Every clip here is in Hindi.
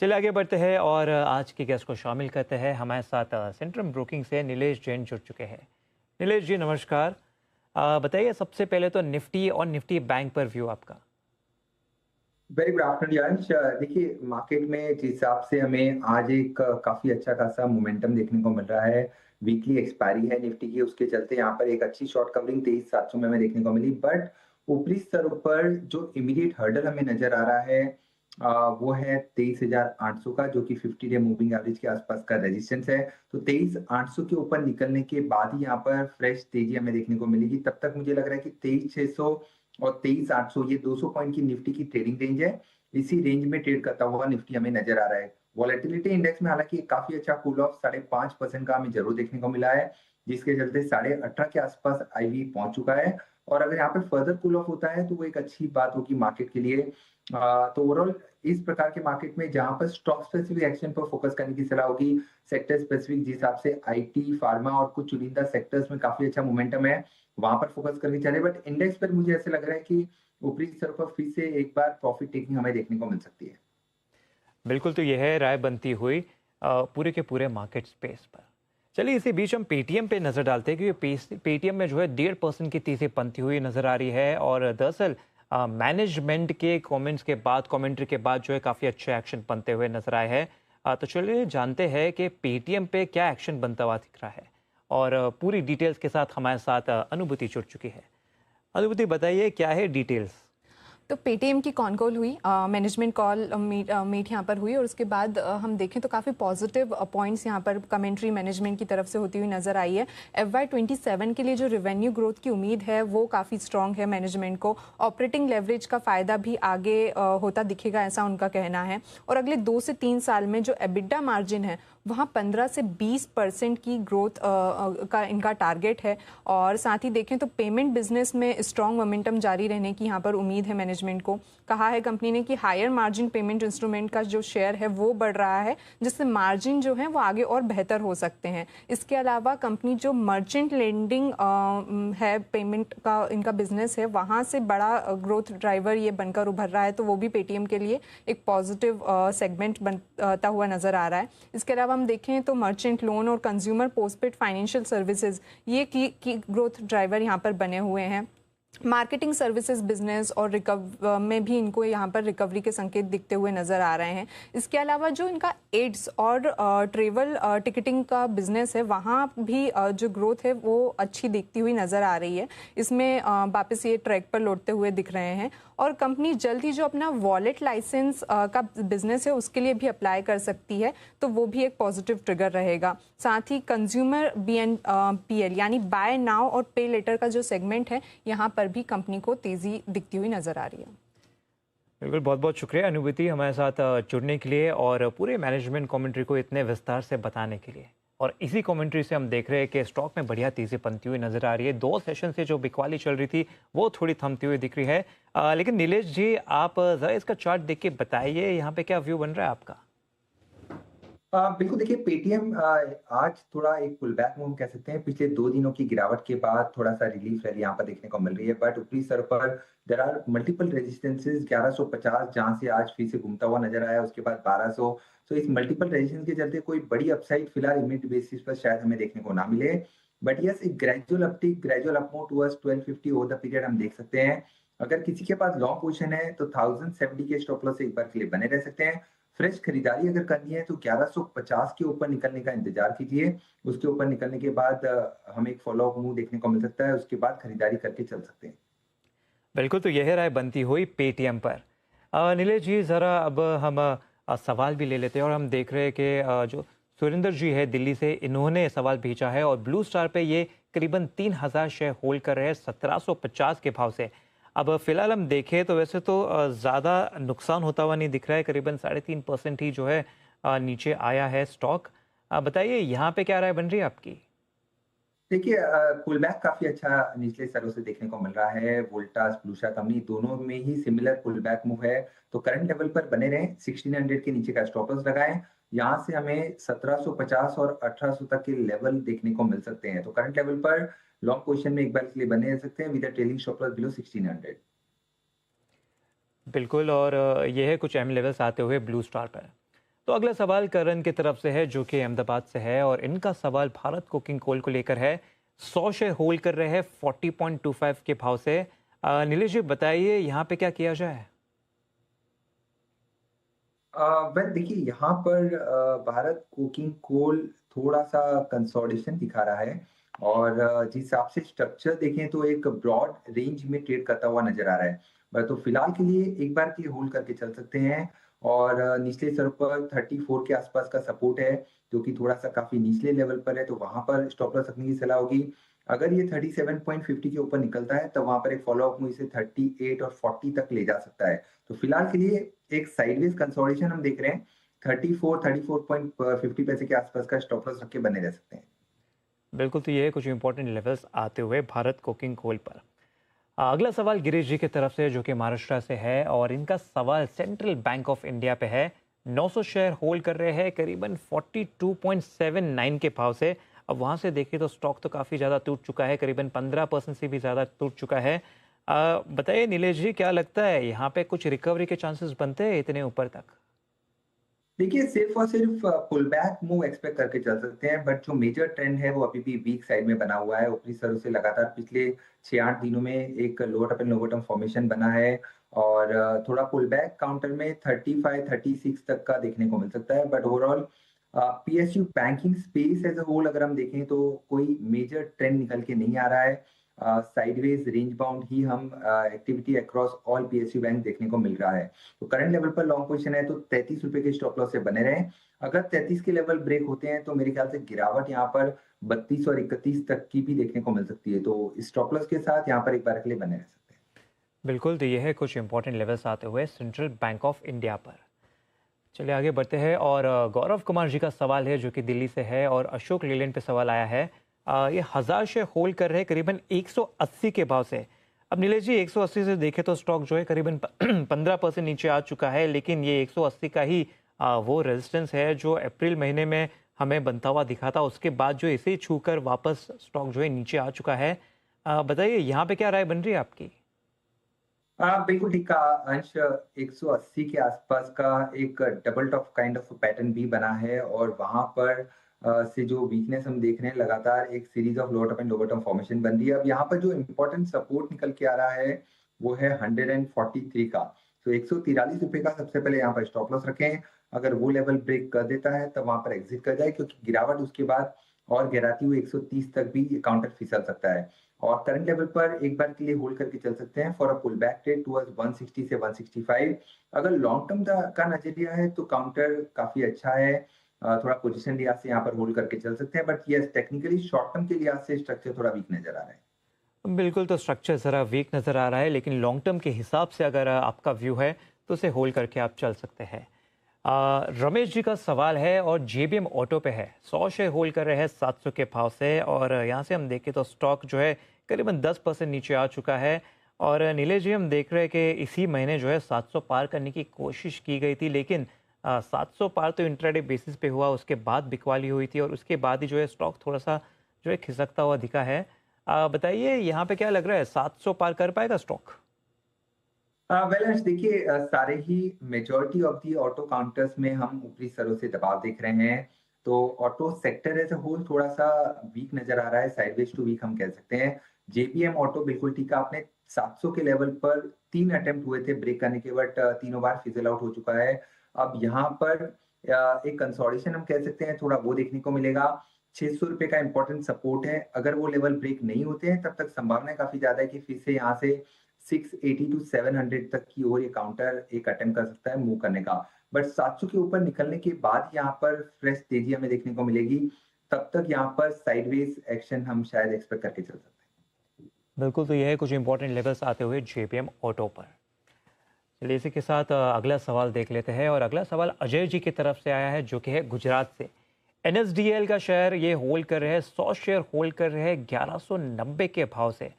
चलिए आगे बढ़ते हैं और आज के गेस्ट को शामिल करते हैं। हमारे साथ सेंट्रम ब्रोकिंग से नीलेश जैन जुड़ चुके हैं। नीलेश जी नमस्कार। बताइए सबसे पहले तो निफ्टी और निफ्टी बैंक पर व्यू आपका। वेरी गुड आफ्टरनून यश। देखिए मार्केट में जिस हिसाब से हमें आज एक काफी अच्छा खासा मोमेंटम देखने को मिल रहा है। वीकली एक्सपायरी है निफ्टी की, उसके चलते यहाँ पर एक अच्छी शॉर्ट कवरिंग 23,700 में हमें देखने को मिली। बट ऊपरी स्तरों पर जो इमीडिएट हर्डल हमें नजर आ रहा है वो है 23,800 का, जो कि 50 डे मूविंग एवरेज के आसपास का रेजिस्टेंस है। तो 23,800 के ऊपर निकलने के बाद ही यहाँ पर फ्रेश तेजी हमें देखने को मिलेगी। तब तक मुझे लग रहा है कि 23,600 और 23,800 ये 200 पॉइंट की निफ्टी की ट्रेडिंग रेंज है। इसी रेंज में ट्रेड करता हुआ निफ्टी हमें नजर आ रहा है। वॉलेटिलिटी इंडेक्स में हालांकि काफी अच्छा कूल ऑफ 5.5% का हमें जरूर देखने को मिला है, जिसके चलते 18.5 के आसपास आईवी पहुंच चुका है। और अगर यहाँ पे फर्दर कूल ऑफ होता है तो वो एक अच्छी बात होगी मार्केट के लिए। तो ओवरऑल इस प्रकार के मार्केट में जहां पर स्टॉक स्पेसिफिक एक्शन पर फोकस करने की सलाह होगी, सेक्टर स्पेसिफिक जिस हिसाब से आईटी फार्मा और कुछ चुनिंदा सेक्टर्स में काफी अच्छा मोमेंटम है, वहां पर फोकस करके चले। बट इंडेक्स पर मुझे ऐसे लग रहा है कि ऊपरी स्तर पर फिर से एक बार प्रॉफिट टेकिंग हमें देखने को मिल सकती है। बिल्कुल, तो यह है राय बनती हुई पूरे के पूरे मार्केट स्पेस पर। चलिए इसी बीच हम पेटीएम पे नज़र डालते हैं क्योंकि पेटीएम में जो है 1.5% की तेज़ी बनती हुई नज़र आ रही है। और दरअसल मैनेजमेंट के कमेंट्स के बाद कमेंट्री के बाद जो है काफ़ी अच्छे एक्शन बनते हुए नजर आए हैं। तो चलिए जानते हैं कि पेटीएम पे क्या एक्शन बनता हुआ दिख रहा है। और पूरी डिटेल्स के साथ हमारे साथ अनुभूति जुड़ चुकी है। अनुभूति बताइए क्या है डिटेल्स। तो पेटीएम की कॉन कॉल हुई, मैनेजमेंट कॉल मीट यहाँ पर हुई और उसके बाद हम देखें तो काफ़ी पॉजिटिव पॉइंट्स यहाँ पर कमेंट्री मैनेजमेंट की तरफ से होती हुई नज़र आई है। FY27 के लिए जो रेवेन्यू ग्रोथ की उम्मीद है वो काफ़ी स्ट्रॉन्ग है मैनेजमेंट को। ऑपरेटिंग लेवरेज का फ़ायदा भी आगे होता दिखेगा, ऐसा उनका कहना है। और अगले 2 से 3 साल में जो एबिटा मार्जिन है वहाँ 15 से 20% की ग्रोथ का इनका टारगेट है। और साथ ही देखें तो पेमेंट बिजनेस में स्ट्रॉन्ग मोमेंटम जारी रहने की यहाँ पर उम्मीद है। मैनेजमेंट को कहा है कंपनी ने कि हायर मार्जिन पेमेंट इंस्ट्रूमेंट का जो शेयर है वो बढ़ रहा है, जिससे मार्जिन जो है वो आगे और बेहतर हो सकते हैं। इसके अलावा कंपनी जो मर्चेंट लेंडिंग है, पेमेंट का इनका बिजनेस है, वहाँ से बड़ा ग्रोथ ड्राइवर ये बनकर उभर रहा है। तो वो भी पेटीएम के लिए एक पॉजिटिव सेगमेंट बनता हुआ नजर आ रहा है। इसके अलावा हम देखें तो मर्चेंट लोन और कंज्यूमर पोस्टपेड फाइनेंशियल सर्विसेज ये की ग्रोथ ड्राइवर यहाँ पर बने हुए हैं। मार्केटिंग सर्विसेज बिजनेस और में भी इनको यहाँ पर रिकवरी के संकेत दिखते हुए नजर आ रहे हैं। इसके अलावा जो इनका एड्स और ट्रेवल टिकटिंग का बिजनेस है वहाँ भी जो ग्रोथ है वो अच्छी दिखती हुई नजर आ रही है। इसमें वापस ये ट्रैक पर लौटते हुए दिख रहे हैं। और कंपनी जल्द ही जो अपना वॉलेट लाइसेंस का बिजनेस है उसके लिए भी अप्लाई कर सकती है, तो वो भी एक पॉजिटिव ट्रिगर रहेगा। साथ ही कंज्यूमर BNPL यानी बाय नाउ और पे लेटर का जो सेगमेंट है यहाँ पर भी कंपनी को तेजी दिखती हुई नजर आ रही है। बिल्कुल, बहुत बहुत शुक्रिया अनुभूति हमारे साथ जुड़ने के लिए और पूरे मैनेजमेंट कमेंट्री को इतने विस्तार से बताने के लिए। और इसी कमेंट्री से हम देख रहे हैं कि स्टॉक में बढ़िया तेजी बनती हुई नजर आ रही है। 2 सेशन से जो बिकवाली चल रही थी वो थोड़ी थमती हुई दिख रही है। लेकिन नीलेश जी आप जरा इसका चार्ट देख के बताइए यहाँ पे क्या व्यू बन रहा है आपका। बिल्कुल देखिए पेटीएम आज थोड़ा एक पुल बैक मूव कह सकते हैं। पिछले 2 दिनों की गिरावट के बाद थोड़ा सा रिलीफ रैली यहाँ पर देखने को मिल रही है। बट ऊपरी स्तर पर देयर आर मल्टीपल रेजिस्टेंसेस 1150 जहां से आज फिर से घूमता हुआ नजर आया, उसके बाद 1200। तो इस मल्टीपल रेजिस्टेंस के चलते कोई बड़ी अपसाइड फिलहाल इमीडिएट बेसिस पर शायद हमें देखने को ना मिले। बट यस, एक gradual uptick, gradual up move towards 1250 over the period हम देख सकते हैं। अगर किसी के पास लॉन्ग पोजीशन है तो 1070 के स्टॉप लॉस से एक बार के लिए बने रह सकते हैं। फ्रेश खरीदारी अगर करनी है तो 1150 के ऊपर निकलने का इंतजार कीजिए। उसके ऊपर निकलने के बाद हमें एक फॉलो अप मूव देखने को मिल सकता है, उसके बाद खरीदारी करके चल सकते हैं। बिल्कुल, तो यह राय बनती हुई पेटीएम पर। नीलेश जी ज़रा अब हम सवाल भी ले लेते हैं और हम देख रहे हैं कि जो सुरेंद्र जी है दिल्ली से, इन्होंने सवाल भेजा है और ब्लू स्टार पे ये करीबन 3000 शेयर होल्ड कर रहे हैं 1750 के भाव से। अब फिलहाल हम देखें तो वैसे तो ज़्यादा नुकसान होता हुआ नहीं दिख रहा है, करीबन 3.5% ही जो है नीचे आया है स्टॉक। बताइए यहाँ पे क्या राय बन रही है आपकी। देखिए पुल बैक काफी अच्छा निचले स्तरों से देखने को मिल रहा है। वोल्टास, ब्लू स्टार कंपनी दोनों में ही सिमिलर पुल बैक मूव है। तो करंट लेवल पर बने रहें, 1600 के नीचे का स्टॉप लॉस लगाएं। यहाँ से हमें 1750 और 1800 तक के लेवल देखने को मिल सकते हैं। तो करंट लेवल पर लॉन्ग पोजीशन में एक बार के लिए बने रह सकते हैं with a trailing stop loss below 1600। बिल्कुल, और ये है कुछ अहम लेवल्स आते हुए ब्लू स्टार पर। तो अगला सवाल करण की तरफ से है जो कि अहमदाबाद से है और इनका सवाल भारत कोकिंग कोल को लेकर है। 100 शेयर होल्ड कर रहे हैं 40.25 के भाव से। नीलेश जी बताइए यहाँ पे क्या किया जाए। वेल देखिए यहाँ पर भारत कोकिंग कोल थोड़ा सा कंसोलिडेशन दिखा रहा है और जिस हिसाब से स्ट्रक्चर देखें तो एक ब्रॉड रेंज में ट्रेड करता हुआ नजर आ रहा है। बट तो फिलहाल के लिए एक बार के लिए होल्ड करके चल सकते हैं और निचले स्तर पर 34 के आसपास का सपोर्ट है जो कि थोड़ा सा काफी निचले लेवल पर है, तो वहां पर स्टॉप लॉस रखने की सलाह होगी। अगर ये 37.50 के ऊपर निकलता है तो वहां पर एक फॉलो अप मूव इसे 38 और 40 तक ले जा सकता है। तो फिलहाल के लिए एक साइडवेज कंसोलिडेशन हम देख रहे हैं। 34.50 पैसे के आसपास का स्टॉप लॉस रख के बने रह सकते हैं। बिल्कुल, तो ये कुछ इंपॉर्टेंट लेवल्स आते हुए भारत कोकिंग कोल पर। अगला सवाल गिरीश जी की तरफ से जो कि महाराष्ट्र से है और इनका सवाल सेंट्रल बैंक ऑफ इंडिया पे है। 900 शेयर होल्ड कर रहे हैं करीबन 42.79 के भाव से। अब वहां से देखिए तो स्टॉक तो काफ़ी ज़्यादा टूट चुका है, करीबन 15% से भी ज़्यादा टूट चुका है। बताइए नीलेश जी क्या लगता है यहाँ पे कुछ रिकवरी के चांसेस बनते हैं इतने ऊपर तक? देखिए सिर्फ और सिर्फ पुल बैक मूव एक्सपेक्ट करके चल सकते हैं, बट जो मेजर ट्रेंड है वो अभी भी वीक साइड में बना हुआ है। ऊपरी सरों से लगातार पिछले 6-8 दिनों में एक lower top and lower bottom formation बना है और थोड़ा पुल बैक काउंटर में 35-36 तक का देखने को मिल सकता है। But overall PSU banking space as a whole अगर हम देखें तो कोई मेजर ट्रेंड निकल के नहीं आ रहा है। साइडवेज रेंज बाउंड ही हम activity across all PSU bank देखने को मिल रहा है। तो करंट लेवल पर लॉन्ग पोजीशन है तो 33 रुपए के स्टॉप लॉस से बने रहें। अगर 33 के लेवल ब्रेक होते हैं तो मेरे ख्याल से गिरावट यहाँ पर 32 और 31 तक की भी देखने को मिल सकती है। तो स्टॉप लॉस के साथ यहाँ पर एक बार के लिए बने रह सकते हैं। बिल्कुल, तो ये है कुछ इंपॉर्टेंट लेवल्स आते हुए सेंट्रल बैंक ऑफ इंडिया पर। चलिए आगे बढ़ते हैं और गौरव कुमार जी का सवाल है जो कि दिल्ली से है और अशोक लीलैंड पे सवाल आया है। ये 1000 शेयर होल्ड कर रहे हैं करीबन 180 के भाव से। अब नीलेश जी 180 से देखें तो स्टॉक जो है करीबन 15% नीचे आ चुका है, लेकिन ये 180 का ही वो रेजिस्टेंस है जो अप्रैल महीने में हमें बनता हुआ दिखा था। उसके बाद जो इसे छूकर वापस स्टॉक जो है नीचे आ चुका है। बताइए यहाँ पे क्या राय बन रही है आपकी? बिल्कुल ठीक कहा अंश। 180 के आसपास का एक double top kind of pattern भी बना है और वहां पर से जो वीकनेस हम देख रहे हैं लगातार एक series of lower top and lower bottom formation बन रही है। अब यहाँ पर जो इम्पोर्टेंट सपोर्ट निकल के आ रहा है वो है 143 का। तो 143 रुपए का सबसे पहले यहाँ पर स्टॉप लॉस रखें। अगर वो लेवल ब्रेक कर देता है तब वहां पर एग्जिट कर जाए, क्योंकि गिरावट उसके बाद और गिराती हुई 130 तक भी काउंटर फिसल सकता है। और करंट लेवल पर एक बार के लिए होल्ड करके चल सकते हैं for a pull back trade towards 160 से 165। अगर लॉन्ग टर्म का नजरिया है तो काउंटर काफी अच्छा है। थोड़ा पोजीशन लिहाज से यहाँ पर होल्ड करके चल सकते हैं, but yes technically short term के लिहाज से स्ट्रक्चर थोड़ा वीक नजर आ रहा है। बिल्कुल, तो स्ट्रक्चर ज़रा वीक नज़र आ रहा है, लेकिन लॉन्ग टर्म के हिसाब से अगर आपका व्यू है तो उसे होल्ड करके आप चल सकते हैं। रमेश जी का सवाल है और जेबीएम ऑटो पे है। 100 शेयर होल्ड कर रहे हैं 700 के भाव से और यहाँ से हम देखें तो स्टॉक जो है करीबन 10% नीचे आ चुका है। और नीलेश जी हम देख रहे हैं कि इसी महीने जो है 700 पार करने की कोशिश की गई थी, लेकिन 700 पार तो इंट्राडे बेसिस पे हुआ, उसके बाद बिकवाली हुई थी और उसके बाद ही जो है स्टॉक थोड़ा सा जो है खिसकता हुआ दिखा है। बताइए यहाँ पे क्या लग रहा है, 700 पार कर पाएगा स्टॉक? वेल अंश देखिए सारे ही majority of the auto counters में हम ऊपरी स्तरों से दबाव देख रहे हैं। तो auto sector as a whole थोड़ा सा वीक नजर आ रहा है, साइडवेज टू वीक हम कह सकते हैं। जेपीएम ऑटो बिल्कुल ठीक है, आपने 700 के लेवल पर 3 अटेम्प्ट हुए थे ब्रेक करने के, बट तीनों बार फिजल आउट हो चुका है। अब यहाँ पर एक कंसोलिडेशन हम कह सकते हैं, थोड़ा वो देखने को मिलेगा। 600 रुपए का इंपॉर्टेंट सपोर्ट है। अगर वो लेवल ब्रेक नहीं होते हैं तब तक संभावना काफी ज्यादा है कि फिर से यहाँ से 680 टू 700 तक की ओर ये काउंटर एक अटेम्प्ट कर सकता है मूव करने का। बट 700 के ऊपर निकलने के बाद यहाँ पर फ्रेश तेजी हमें देखने को मिलेगी। तब तक यहाँ पर साइडवेज एक्शन हम शायद एक्सपेक्ट करके चल सकते हैं। बिल्कुल, तो यह है कुछ इंपॉर्टेंट लेवल्स आते हुए जेपीएम ऑटो पर। चलिए इसी के साथ अगला सवाल देख लेते हैं और अगला सवाल अजय जी की तरफ से आया है जो कि है गुजरात से। एनएसडीएल का शेयर ये होल्ड कर रहे हैं, 100 शेयर होल्ड कर रहे हैं 1190 के भाव से।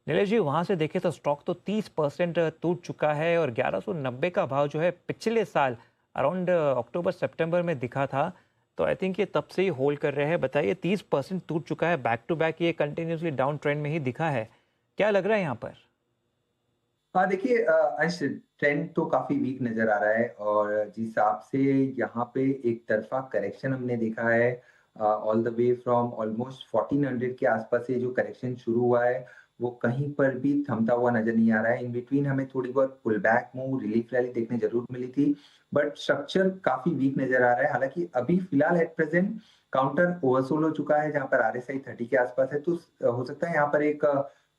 नीलेश जी वहां से देखें तो स्टॉक तो 30% टूट चुका है और 1190 का भाव जो है पिछले साल अराउंड अक्टूबर सितंबर में दिखा था। तो आई थिंक ये तब से ही होल्ड कर रहे हैं। बताइए 30% टूट चुका है, बैक टू बैक ये कंटिन्यूसली डाउन ट्रेंड में ही दिखा है, क्या लग रहा है यहाँ पर? हाँ, देखिए अंश ट्रेंड तो काफ़ी वीक नज़र आ रहा है और जिस हिसाब से यहाँ पे एक तरफ़ा करेक्शन हमने देखा है all the way from almost 1400 के आसपास ये जो करेक्शन शुरू हुआ है, वो कहीं पर भी थमता हुआ नज़र नहीं आ रहा है। इन बिटवीन हमें थोड़ी बहुत pull back move, relief rally देखने ज़रूर मिली थी, बट स्ट्रक्चर काफ़ी वीक नज़र आ रहा है। हालाँकि अभी फ़िलहाल एट प्रेज़ेंट काउंटर ओवरसोल्ड हो चुका है, जहाँ पर आरएसआई 30 के आसपास है, तो हो सकता है यहाँ पर एक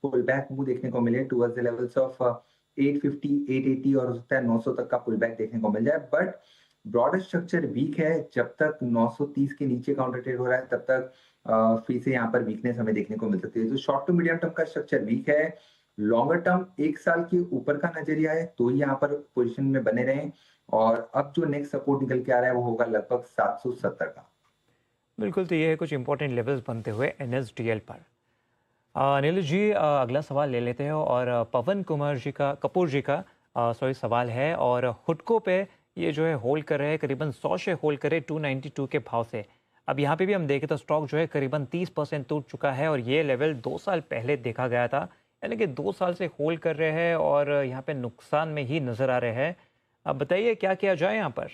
पुल बैक मूव देखने को मिले टुवर्ड्स द लेवल्स ऑफ 850, 880 और हो सकता है 900 तक का पुल बैक देखने को मिल जाए। बट ब्रॉडर स्ट्रक्चर वीक है, जब तक 930 के नीचे काउंटर ट्रेड हो रहा है तब तक फिर से यहाँ पर वीकनेस हमें देखने को मिल सकती है। तो शॉर्ट टू मीडियम टर्म का स्ट्रक्चर वीक है। लॉन्गर टर्म 1 साल के ऊपर का नज़रिया है तो ही यहाँ पर पोज़ीशन में बने रहें और अब जो नेक्स्ट सपोर्ट निकल के आ रहा है वो होगा लगभग 770 का। बिल्कुल, तो ये है कुछ इंपॉर्टेंट लेवल्स बनते हुए एनएसडीएल पर। अनिल जी, अगला सवाल ले लेते हैं और पवन कुमार जी का कपूर जी का सॉरी सवाल है और हुडको पे ये जो है होल्ड कर रहे हैं, करीबन 100 शेयर होल्ड करे 292 के भाव से। अब यहाँ पे भी हम देखें तो स्टॉक जो है करीबन 30% टूट चुका है और ये लेवल 2 साल पहले देखा गया था, यानी कि 2 साल से होल्ड कर रहे हैं और यहाँ पे नुकसान में ही नजर आ रहे हैं। अब बताइए क्या किया जाए यहाँ पर।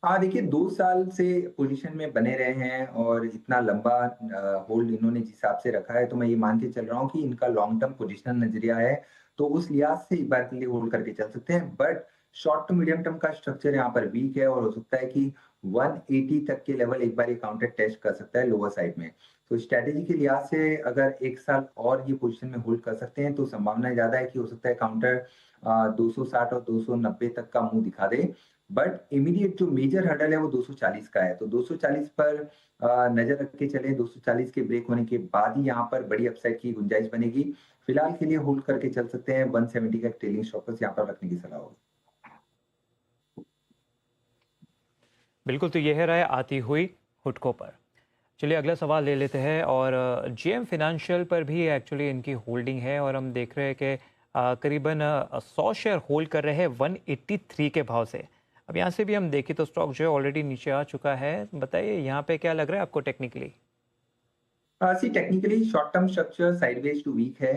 हाँ, देखिए 2 साल से पोज़ीशन में बने रहे हैं और इतना लंबा होल्ड इन्होंने जिस हिसाब से रखा है, तो मैं ये मान के चल रहा हूँ कि इनका लॉन्ग टर्म पोज़ीशनल नज़रिया है, तो उस लिहाज से एक बार के लिए होल्ड करके चल सकते हैं। But short to medium term का स्ट्रक्चर यहाँ पर वीक है और हो सकता है कि 180 तक के लेवल एक बार ये काउंटर टेस्ट कर सकता है लोअर साइड में। तो स्ट्रैटेजी के लिहाज से अगर 1 साल और ये पोज़ीशन में होल्ड कर सकते हैं, तो संभावना ज़्यादा है कि हो सकता है काउंटर 260 और 290 तक का मुँह दिखा दे। बट इमीडिएट जो मेजर हर्डल है वो 240 का है, तो 240 पर नज़र रख के चलें, 240 के ब्रेक होने के बाद ही यहाँ पर बड़ी अपसाइड की गुंजाइश बनेगी। फिलहाल के लिए होल्ड करके चल सकते हैं, 170 का ट्रेलिंग स्टॉप लॉस यहाँ पर रखने की सलाह होगी। बिल्कुल, तो ये है राय आती हुई हुडको पर। चलिए अगला सवाल ले लेते हैं और जेएम फिनेंशियल पर भी एक्चुअली इनकी होल्डिंग है और हम देख रहे हैं कि करीबन 100 शेयर होल्ड कर रहे हैं 183 के भाव से। अब यहाँ से भी हम देखें तो स्टॉक जो है ऑलरेडी नीचे आ चुका है। बताइए यहाँ पे क्या लग रहा है आपको technically. See technically short term structure sideways to weak है।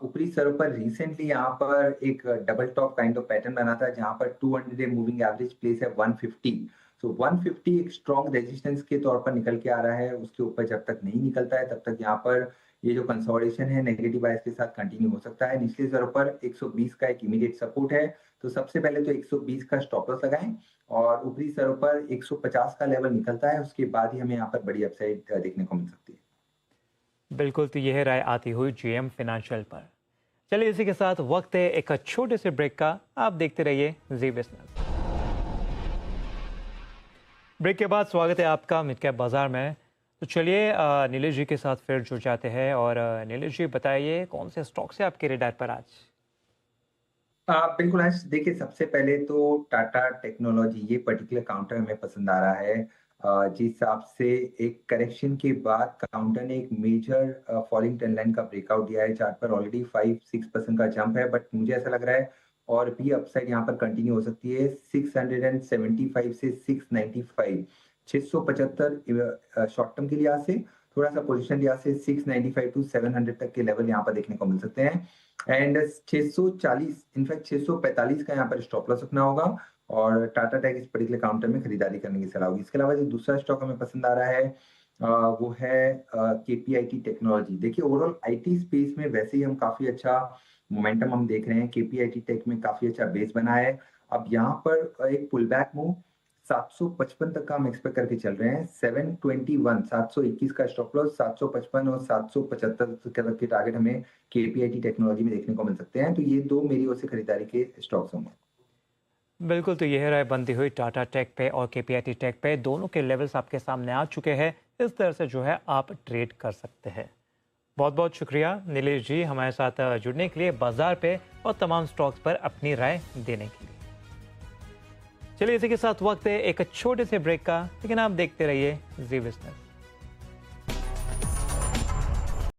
ऊपरी स्तरों पर रिसेंटली यहाँ पर एक double top kind of pattern बना था जहाँ पर 200 डे मूविंग एवरेज प्लेस है 150। सो 150 एक स्ट्रॉन्ग रेजिस्टेंस के तौर पर निकल के आ रहा है। उसके ऊपर जब तक नहीं निकलता है तब तक यहाँ पर ये जो कंसोलिडेशन है नेगेटिव बायस के साथ कंटिन्यू हो सकता है। निचले स्तरों पर 120 का एक इमीडिएट सपोर्ट है, तो सबसे पहले तो 120 का स्टॉप लॉस लगाएं और ऊपरी स्तरों पर 150 का लेवल निकलता है, उसके बाद ही हमें यहाँ पर बड़ी अपसाइड देखने को मिल सकती है। बिल्कुल, तो यह राय आती हुई जेएम फिनेंशियल पर। चलिए इसी के साथ वक्त है एक छोटे से ब्रेक का। आप देखते रहिए जी बिजनेस। ब्रेक के बाद स्वागत है आपका मिड कैप बाजार में। तो चलिए नीलेश जी के साथ फिर जुड़ जाते हैं और नीलेश जी बताइए कौन से स्टॉक से आपके रेडार पर आज। बिल्कुल अंश, देखिए सबसे पहले तो टाटा टेक्नोलॉजी ये पर्टिकुलर काउंटर हमें पसंद आ रहा है। जिस हिसाब से एक करेक्शन के बाद काउंटर ने एक मेजर फॉलिंग ट्रेंड लाइन का ब्रेकआउट दिया है। चार्ट पर ऑलरेडी 5-6% का जंप है, बट मुझे ऐसा लग रहा है और भी अपसाइड यहाँ पर कंटिन्यू हो सकती है। 675 से 695, 675 शॉर्ट टर्म के लिहाज से, थोड़ा सा पोजीशन लिहाज से 695 टू 700 तक के लेवल यहाँ पर देखने को मिल सकते हैं। एंड 640 इनफैक्ट 645 का यहाँ पर स्टॉप लॉस रखना होगा और टाटा टेक इस पर्टिकुलर काउंटर में खरीदारी करने की सलाह होगी। इसके अलावा जो दूसरा स्टॉक हमें पसंद आ रहा है वो है केपीआईटी टेक्नोलॉजी। देखिए ओवरऑल आईटी स्पेस में वैसे ही हम काफी अच्छा मोमेंटम हम देख रहे हैं। केपीआईटी टेक में काफी अच्छा बेस बना है। अब यहाँ पर एक पुल बैक मूव 755 तक का हम एक्सपेक्ट करके चल रहे हैं। 721 721 का स्टॉप लॉस, 755 और 775 तक के टारगेट हमें केपीआईटी टेक्नोलॉजी में देखने को मिल सकते हैं। तो ये दो मेरी ओर से खरीदारी के स्टॉक्स होंगे। बिल्कुल, तो यह राय बनती हुई टाटा टेक पे और केपीआईटी टेक पे। दोनों के लेवल्स आपके सामने आ चुके हैं। इस तरह से जो है आप ट्रेड कर सकते हैं। बहुत बहुत शुक्रिया नीलेश जी हमारे साथ जुड़ने के लिए, बाजार पे और तमाम स्टॉक्स पर अपनी राय देने के लिए। चलिए इसी के साथ वक्त है एक छोटे से ब्रेक का, लेकिन आप देखते रहिए जी बिजनेस।